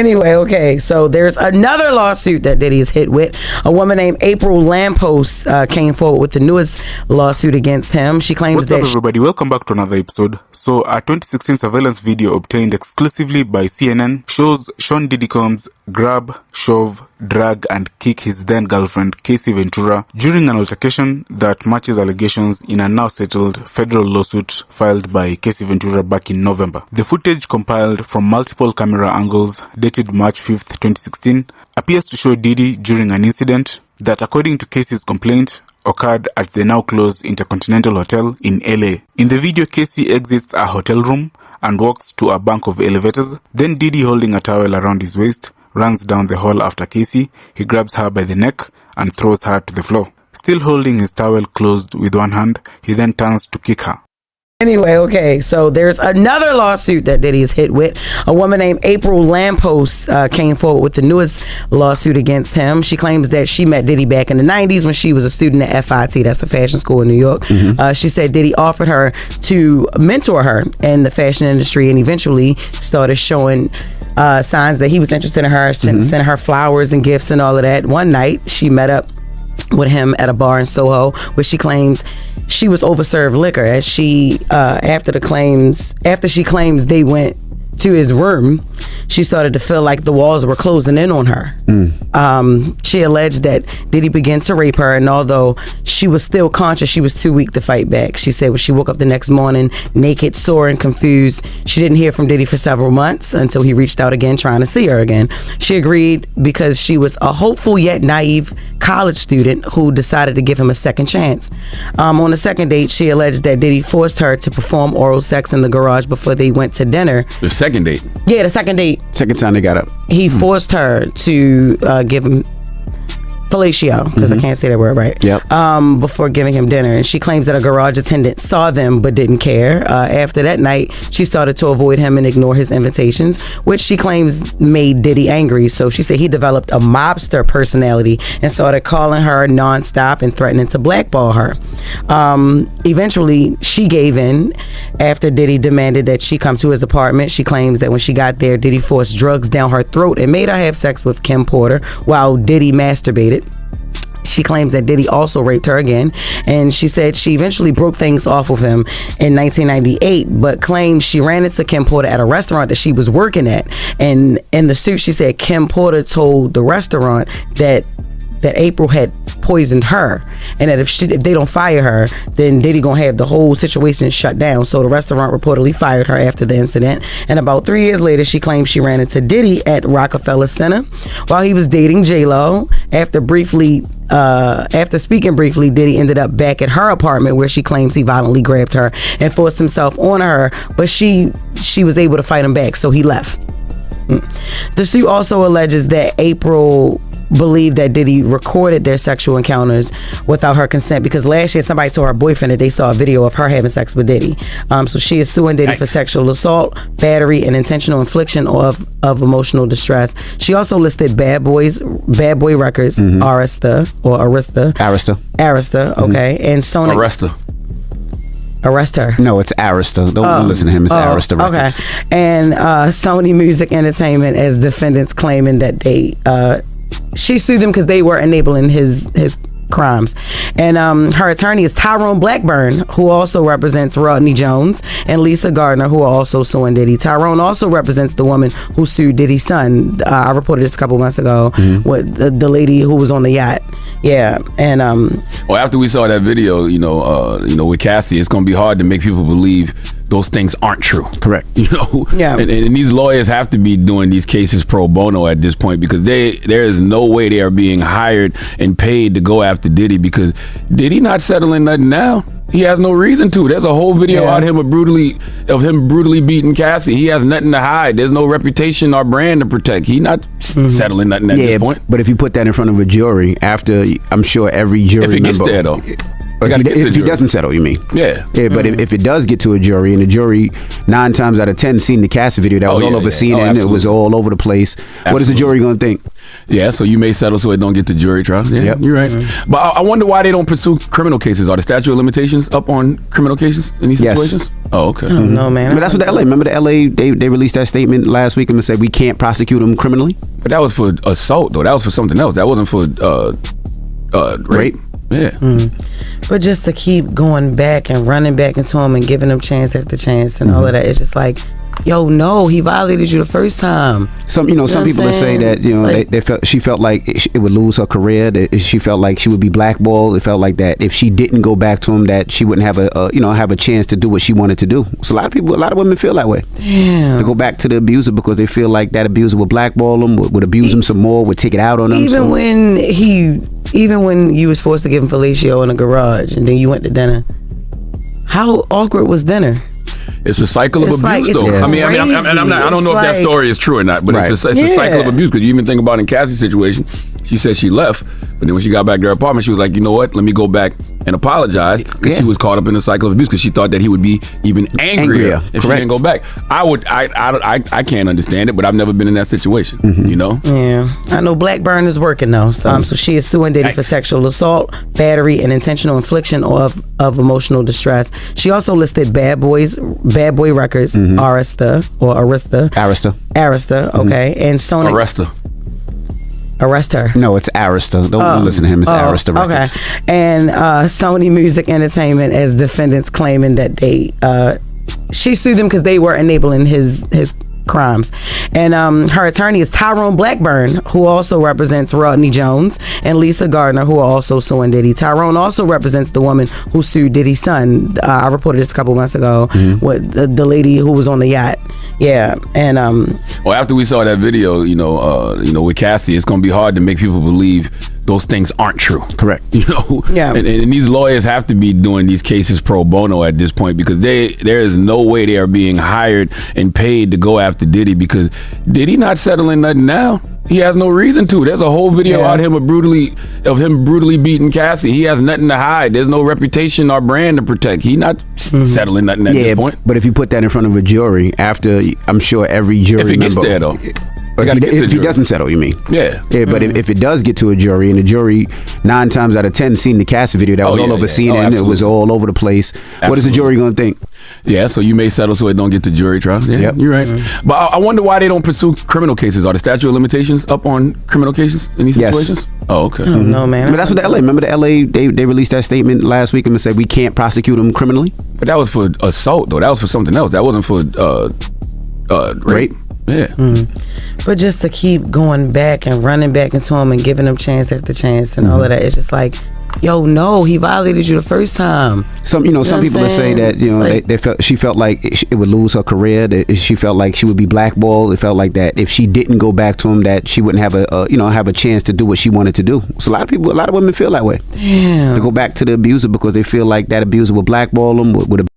Anyway, okay, so there's another lawsuit that Diddy is hit with. A woman named April Lampros came forward with the newest lawsuit against him. She claims What's up, everybody? Welcome back to another episode. So, a 2016 surveillance video obtained exclusively by CNN shows Sean Diddy Combs grab, shove, drag, and kick his then-girlfriend, Cassie Ventura, during an altercation that matches allegations in a now-settled federal lawsuit filed by Cassie Ventura back in November. The footage, compiled from multiple camera angles, dated March 5th, 2016, appears to show Diddy during an incident that, according to Cassie's complaint, occurred at the now-closed Intercontinental Hotel in LA. In the video, Cassie exits a hotel room and walks to a bank of elevators. Then Diddy, holding a towel around his waist, runs down the hall after Cassie. He grabs her by the neck and throws her to the floor. Still holding his towel closed with one hand, he then turns to kick her. Anyway, okay, so there's another lawsuit that Diddy is hit with. A woman named April Lampros came forward with the newest lawsuit against him. She claims that she met Diddy back in the 90s when she was a student at FIT, that's the fashion school in New York. She said Diddy offered her to mentor her in the fashion industry and eventually started showing signs that he was interested in her, sent her flowers and gifts and all of that. One night, she met up with him at a bar in Soho, where she claims she was overserved liquor. As she after she claims they went to his room, she started to feel like the walls were closing in on her. She alleged that Diddy began to rape her, and although she was still conscious, she was too weak to fight back. She said when she woke up the next morning, naked, sore, and confused, she didn't hear from Diddy for several months until he reached out again, trying to see her again. She agreed because she was a hopeful yet naive college student who decided to give him a second chance. On the second date, she alleged that Diddy forced her to perform oral sex in the garage before they went to dinner. The second date? Yeah, the second date. Second time they got up. He forced her to give him fellatio, because I can't say that word right. Before giving him dinner. And she claims that a garage attendant saw them but didn't care. After that night, she started to avoid him and ignore his invitations, which she claims made Diddy angry. So she said he developed a mobster personality and started calling her nonstop and threatening to blackball her. Eventually, she gave in after Diddy demanded that she come to his apartment. She claims that when she got there, Diddy forced drugs down her throat and made her have sex with Kim Porter while Diddy masturbated. She claims that Diddy also raped her again, and she said she eventually broke things off with him in 1998, but claims she ran into Kim Porter at a restaurant that she was working at. And in the suit, she said Kim Porter told the restaurant that April had poisoned her, and that if they don't fire her, then Diddy gonna have the whole situation shut down. So the restaurant reportedly fired her after the incident. And about 3 years later, she claims she ran into Diddy at Rockefeller Center while he was dating J-Lo. After speaking briefly, Diddy ended up back at her apartment, where she claims he violently grabbed her and forced himself on her, but she was able to fight him back, so he left. The suit also alleges that April believed that Diddy recorded their sexual encounters without her consent, because last year somebody told her boyfriend that they saw a video of her having sex with Diddy. So she is suing Diddy for sexual assault, battery, and intentional infliction of emotional distress. She also listed Bad Boy Records, Arista, okay, and Sony. Arrest her. No, it's Arista. Don't listen to him. It's Arista Records. Okay. And Sony Music Entertainment as defendants, claiming that she sued them because they were enabling his crimes. And her attorney is Tyrone Blackburn, who also represents Rodney Jones, and Lisa Gardner, who are also suing Diddy. Tyrone also represents the woman who sued Diddy's son. I reported this a couple months ago with the lady who was on the yacht. Yeah, and well, after we saw that video, with Cassie, it's going to be hard to make people believe those things aren't true. Correct. Yeah. And these lawyers have to be doing these cases pro bono at this point, because there is no way they are being hired and paid to go after Diddy, because Diddy not settling nothing now. He has no reason to. There's a whole video out of him brutally beating Cassie. He has nothing to hide. There's no reputation or brand to protect. He not settling nothing at this point. But if you put that in front of a jury, after, I'm sure every jury member, if it gets there though. If he doesn't settle, you mean? Yeah. But if it does get to a jury, and the jury 9 times out of 10 seen the Cassie video, that was all over CNN, it was all over the place. Absolutely. What is the jury going to think? Yeah, so you may settle so it don't get to jury trial. Yeah, you're right. But I wonder why they don't pursue criminal cases. Are the statute of limitations up on criminal cases in these situations? Oh, okay. I don't know, man. But that's what the LA. Remember the LA? They released that statement last week and said we can't prosecute them criminally. But that was for assault, though. That was for something else. That wasn't for rape. Yeah. But just to keep going back and running back into him and giving him chance after chance and all of that, it's just like, yo, no, he violated you the first time. Some people that say that she felt like it would lose her career. That she felt like she would be blackballed. It felt like that if she didn't go back to him, that she wouldn't have a chance to do what she wanted to do. So a lot of women feel that way. Damn. To go back to the abuser because they feel like that abuser would blackball them, would abuse them some more, would take it out on them. Even when you was forced to give him fellatio in a garage and then you went to dinner, how awkward was dinner? It's a cycle of abuse, though. I don't know if that story is true or not, but it's a cycle of abuse. Because you even think about in Cassie's situation, she said she left, but then when she got back to her apartment, she was like, you know what? Let me go back and apologize, because she was caught up in the cycle of abuse because she thought that he would be even angrier if she didn't go back. I can't understand it, but I've never been in that situation. You know? Yeah, I know Blackburn is working though. So she is suing Diddy for sexual assault, battery, and intentional infliction of emotional distress. She also listed Bad Boy Records, Arista. Okay, and Sony. Arrest her. No, it's Arista. Don't listen to him. It's Arista Records. Okay. And Sony Music Entertainment as defendants claiming that she sued them because they were enabling his crimes. And her attorney is Tyrone Blackburn, who also represents Rodney Jones, and Lisa Gardner, who are also suing Diddy. Tyrone also represents the woman who sued Diddy's son. I reported this a couple months ago with the lady who was on the yacht. Yeah, and well, after we saw that video, with Cassie, it's gonna be hard to make people believe those things aren't true. Correct. Yeah. And these lawyers have to be doing these cases pro bono at this point, because there is no way they are being hired and paid to go after Diddy, because Diddy not settling nothing now. He has no reason to. There's a whole video out of him brutally beating Cassie. He has nothing to hide. There's no reputation or brand to protect. He not settling nothing at this point. But if you put that in front of a jury, after, I'm sure every jury if it gets there though. If he doesn't settle, you mean? Yeah. But if it does get to a jury, and the jury 9 times out of 10 seen the Cassie video, that was all over CNN, it was all over the place. Absolutely. What is the jury going to think? Yeah, so you may settle so it don't get to jury trial. Yeah, you're right. But I wonder why they don't pursue criminal cases. Are the statute of limitations up on criminal cases in these situations? Oh, okay. I don't know, man. But that's what the LA. Remember the LA? They released that statement last week and said we can't prosecute them criminally. But that was for assault, though. That was for something else. That wasn't for rape. Yeah. But just to keep going back and running back into him and giving him chance after chance and all of that, it's just like, yo, no, he violated you the first time. Some people that say that she felt like it would lose her career. That she felt like she would be blackballed. It felt like that if she didn't go back to him, that she wouldn't have a chance to do what she wanted to do. So a lot of women feel that way. Damn. To go back to the abuser because they feel like that abuser would blackball them, would